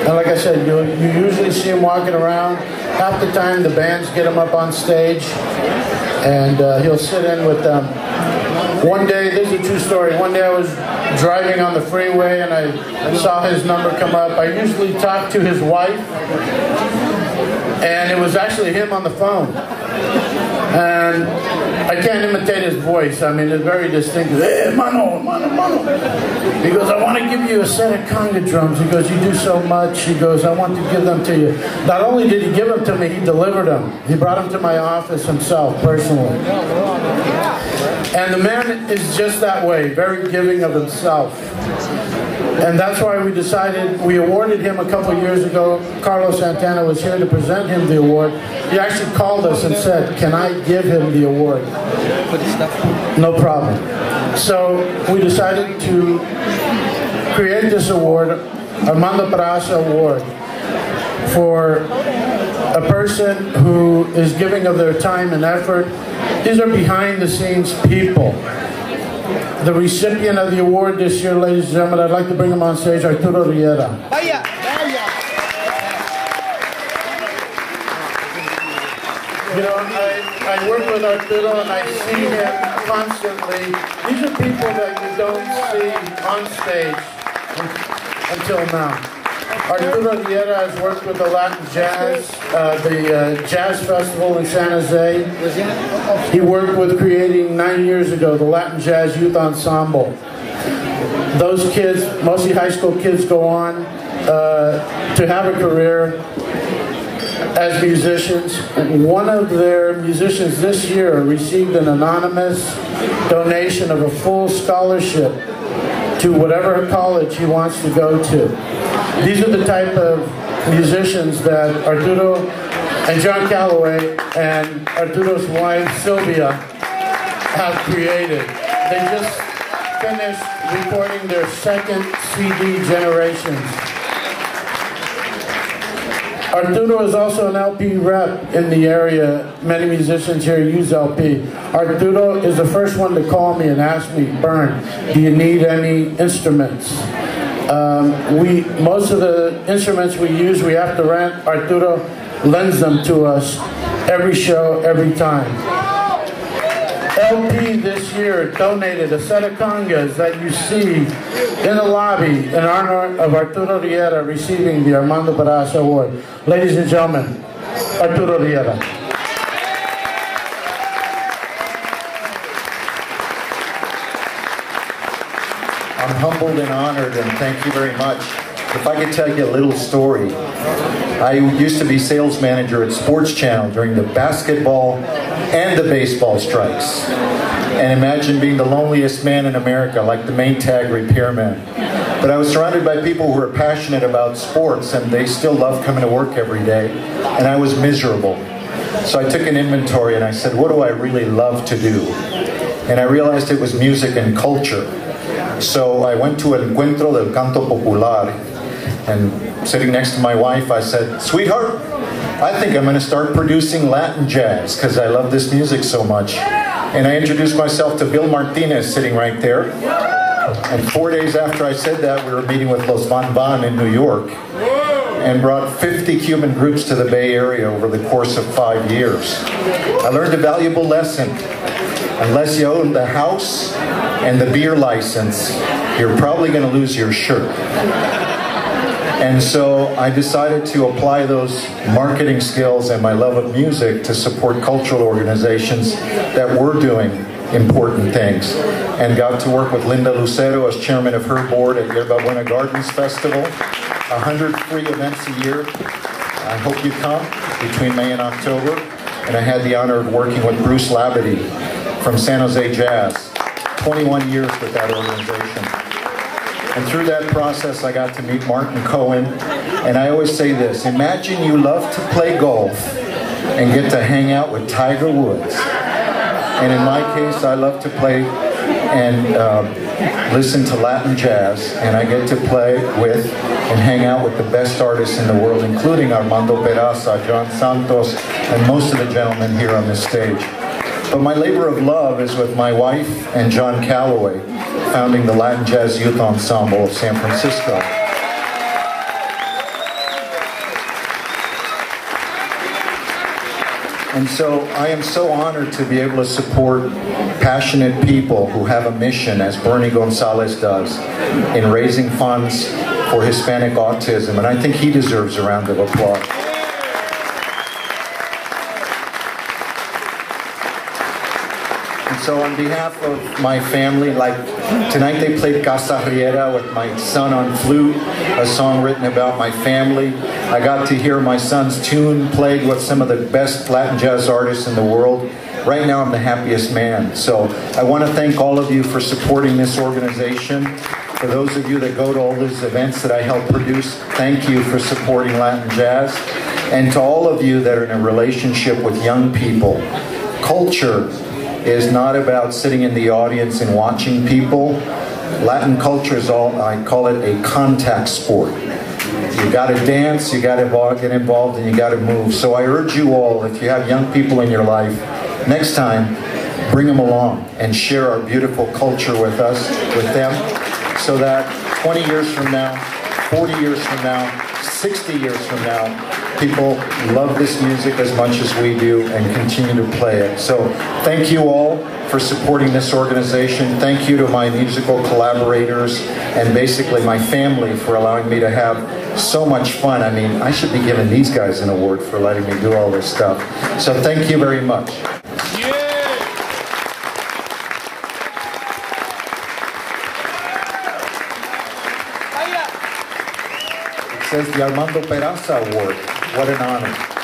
And like I said, you usually see him walking around. Half the time the bands get him up on stage, and he'll sit in with them. One day, this is a true story, one day I was driving on the freeway and I saw his number come up. I usually talk to his wife, and it was actually him on the phone. And I can't imitate his voice. I mean, it's very distinctive. Hey, mano. He goes, I want to give you a set of conga drums. He goes, you do so much. He goes, I want to give them to you. Not only did he give them to me, he delivered them. He brought them to my office himself, personally. And the man is just that way, very giving of himself. And that's why we awarded him a couple years ago. Carlos Santana was here to present him the award. He actually called us and said, can I give him the award? No problem. So we decided to create this award, Armando Peraza Award, for a person who is giving of their time and effort. These are behind the scenes people. The recipient of the award this year, ladies and gentlemen, I'd like to bring him on stage, Arturo Riera. You know, I work with Arturo and I see him constantly. These are people that you don't see on stage until now. Arturo Riera has worked with the Latin Jazz, the Jazz Festival in San Jose. He worked with creating 9 years ago the Latin Jazz Youth Ensemble. Those kids, mostly high school kids, go on to have a career as musicians. One of their musicians this year received an anonymous donation of a full scholarship to whatever college he wants to go to. These are the type of musicians that Arturo and John Calloway and Arturo's wife Sylvia have created. They just finished recording their second CD, Generations. Arturo is also an LP rep in the area. Many musicians here use LP. Arturo is the first one to call me and ask me, Bern, do you need any instruments? Most of the instruments we use, we have to rent. Arturo lends them to us every show, every time. LP this year donated a set of congas that you see in the lobby in honor of Arturo Riera receiving the Armando Peraza Award. Ladies and gentlemen, Arturo Riera. I'm humbled and honored, and thank you very much. If I could tell you a little story. I used to be sales manager at Sports Channel during the basketball and the baseball strikes. And imagine being the loneliest man in America, like the main tag repairman. But I was surrounded by people who were passionate about sports, and they still love coming to work every day. And I was miserable. So I took an inventory and I said, what do I really love to do? And I realized it was music and culture. So I went to El Encuentro del Canto Popular, and sitting next to my wife, I said, sweetheart, I think I'm going to start producing Latin jazz because I love this music so much. And I introduced myself to Bill Martinez sitting right there. And 4 days after I said that, we were meeting with Los Van Van in New York and brought 50 Cuban groups to the Bay Area over the course of 5 years. I learned a valuable lesson. Unless you own the house and the beer license, you're probably going to lose your shirt. And so I decided to apply those marketing skills and my love of music to support cultural organizations that were doing important things. And got to work with Linda Lucero as chairman of her board at Yerba Buena Gardens Festival. 100 free events a year. I hope you come between May and October. And I had the honor of working with Bruce Labadie from San Jose Jazz. 21 years with that organization. And through that process, I got to meet Martin Cohen. And I always say this, imagine you love to play golf and get to hang out with Tiger Woods. And in my case, I love to play and listen to Latin jazz. And I get to play with and hang out with the best artists in the world, including Armando Peraza, John Santos, and most of the gentlemen here on this stage. But my labor of love is with my wife and John Calloway, founding the Latin Jazz Youth Ensemble of San Francisco. And so I am so honored to be able to support passionate people who have a mission, as Bernie Gonzalez does, in raising funds for Hispanic autism. And I think he deserves a round of applause. And so on behalf of my family, like tonight they played Casa Riera with my son on flute, a song written about my family. I got to hear my son's tune played with some of the best Latin jazz artists in the world. Right now I'm the happiest man. So I want to thank all of you for supporting this organization. For those of you that go to all these events that I help produce, thank you for supporting Latin jazz. And to all of you that are in a relationship with young people, culture is not about sitting in the audience and watching people. Latin culture is all, I call it a contact sport. You got to dance, you got to get involved, and you got to move. So I urge you all, if you have young people in your life, next time, bring them along and share our beautiful culture with us, with them, so that 20 years from now, 40 years from now, 60 years from now, people love this music as much as we do and continue to play it. So thank you all for supporting this organization. Thank you to my musical collaborators and basically my family for allowing me to have so much fun. I mean, I should be giving these guys an award for letting me do all this stuff. So thank you very much. It says the Armando Peraza Award. What an honor.